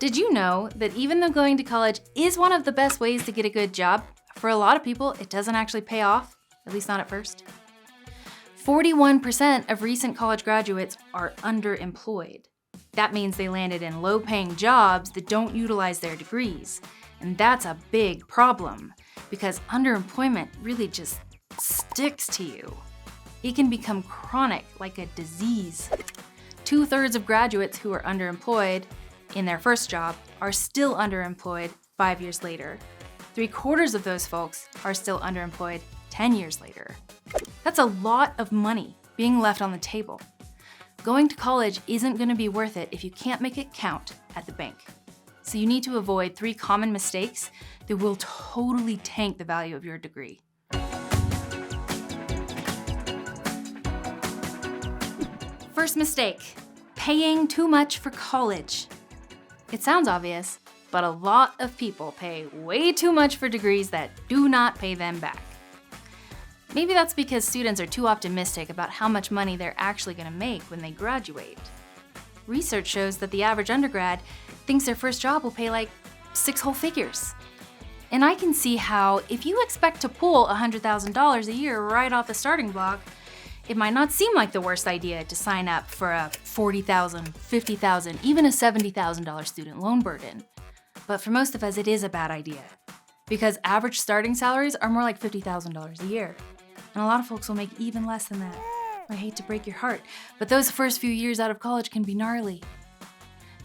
Did you know that even though going to college is one of the best ways to get a good job, for a lot of people, it doesn't actually pay off, at least not at first? 41% of recent college graduates are underemployed. That means they landed in low-paying jobs that don't utilize their degrees. And that's a big problem, because underemployment really just sticks to you. It can become chronic, like a disease. 2/3 of graduates who are underemployed in their first job are still underemployed 5 years later. 3/4 of those folks are still underemployed 10 years later. That's a lot of money being left on the table. Going to college isn't going to be worth it if you can't make it count at the bank. So you need to avoid 3 common mistakes that will totally tank the value of your degree. First mistake, paying too much for college. It sounds obvious, but a lot of people pay way too much for degrees that do not pay them back. Maybe that's because students are too optimistic about how much money they're actually going to make when they graduate. Research shows that the average undergrad thinks their first job will pay like 6 whole figures. And I can see how if you expect to pull $100,000 a year right off the starting block, it might not seem like the worst idea to sign up for a $40,000, $50,000, even a $70,000 student loan burden. But for most of us, it is a bad idea, because average starting salaries are more like $50,000 a year. And a lot of folks will make even less than that. I hate to break your heart, but those first few years out of college can be gnarly.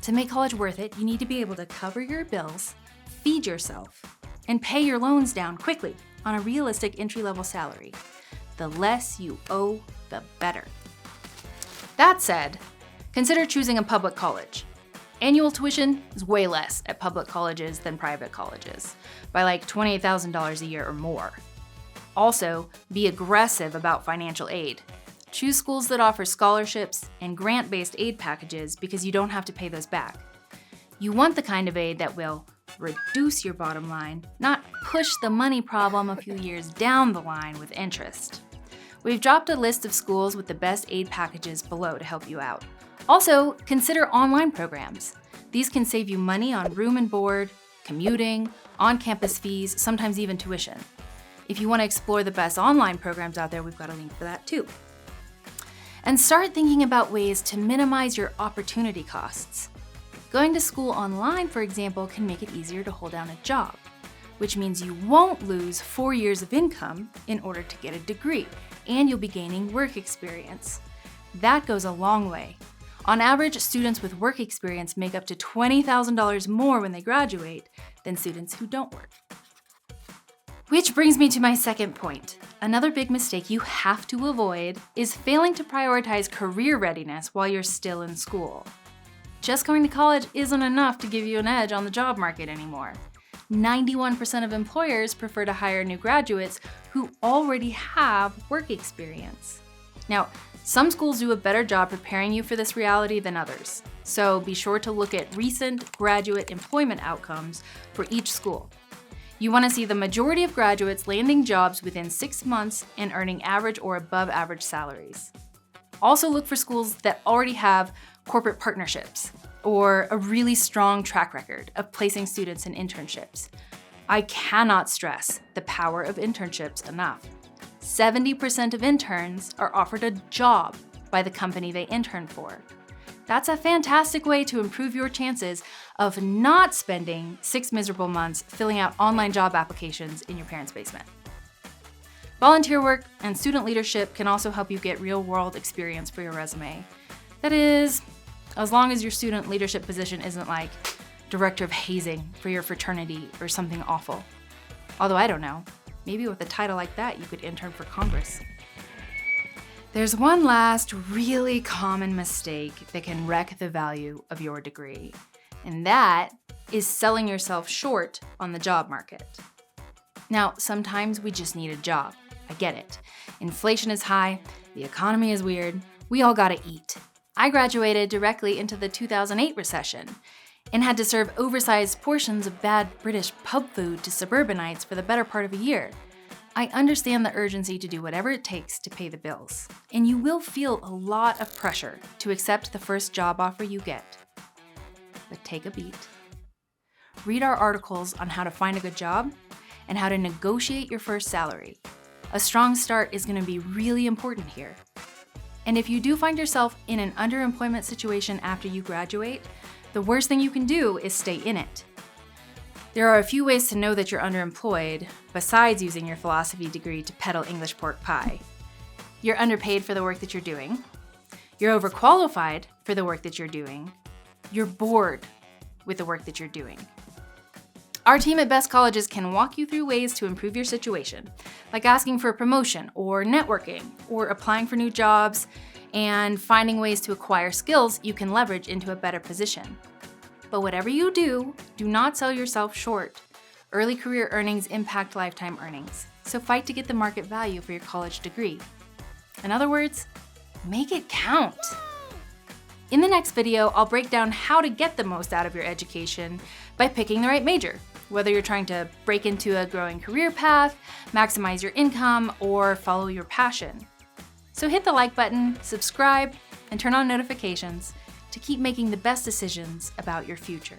To make college worth it, you need to be able to cover your bills, feed yourself, and pay your loans down quickly on a realistic entry-level salary. The less you owe, the better. That said, consider choosing a public college. Annual tuition is way less at public colleges than private colleges, by like $28,000 a year or more. Also, be aggressive about financial aid. Choose schools that offer scholarships and grant-based aid packages because you don't have to pay those back. You want the kind of aid that will reduce your bottom line, not push the money problem a few years down the line with interest. We've dropped a list of schools with the best aid packages below to help you out. Also, consider online programs. These can save you money on room and board, commuting, on-campus fees, sometimes even tuition. If you want to explore the best online programs out there, we've got a link for that too. And start thinking about ways to minimize your opportunity costs. Going to school online, for example, can make it easier to hold down a job, which means you won't lose 4 years of income in order to get a degree, and you'll be gaining work experience. That goes a long way. On average, students with work experience make up to $20,000 more when they graduate than students who don't work. Which brings me to my second point. Another big mistake you have to avoid is failing to prioritize career readiness while you're still in school. Just going to college isn't enough to give you an edge on the job market anymore. 91% of employers prefer to hire new graduates who already have work experience. Now, some schools do a better job preparing you for this reality than others, so be sure to look at recent graduate employment outcomes for each school. You want to see the majority of graduates landing jobs within 6 months and earning average or above average salaries. Also look for schools that already have corporate partnerships or a really strong track record of placing students in internships. I cannot stress the power of internships enough. 70% of interns are offered a job by the company they intern for. That's a fantastic way to improve your chances of not spending 6 miserable months filling out online job applications in your parents' basement. Volunteer work and student leadership can also help you get real-world experience for your resume. That is, as long as your student leadership position isn't like director of hazing for your fraternity or something awful. Although I don't know, maybe with a title like that you could intern for Congress. There's one last really common mistake that can wreck the value of your degree, and that is selling yourself short on the job market. Now, sometimes we just need a job. I get it. Inflation is high, the economy is weird, we all gotta eat. I graduated directly into the 2008 recession and had to serve oversized portions of bad British pub food to suburbanites for the better part of a year. I understand the urgency to do whatever it takes to pay the bills, and you will feel a lot of pressure to accept the first job offer you get. But take a beat, read our articles on how to find a good job and how to negotiate your first salary. A strong start is going to be really important here. And if you do find yourself in an underemployment situation after you graduate, the worst thing you can do is stay in it. There are a few ways to know that you're underemployed, besides using your philosophy degree to peddle English pork pie. You're underpaid for the work that you're doing. You're overqualified for the work that you're doing. You're bored with the work that you're doing. Our team at Best Colleges can walk you through ways to improve your situation, like asking for a promotion or networking or applying for new jobs and finding ways to acquire skills you can leverage into a better position. But whatever you do, do not sell yourself short. Early career earnings impact lifetime earnings, so fight to get the market value for your college degree. In other words, make it count. In the next video, I'll break down how to get the most out of your education by picking the right major, whether you're trying to break into a growing career path, maximize your income, or follow your passion. So hit the like button, subscribe, and turn on notifications to keep making the best decisions about your future.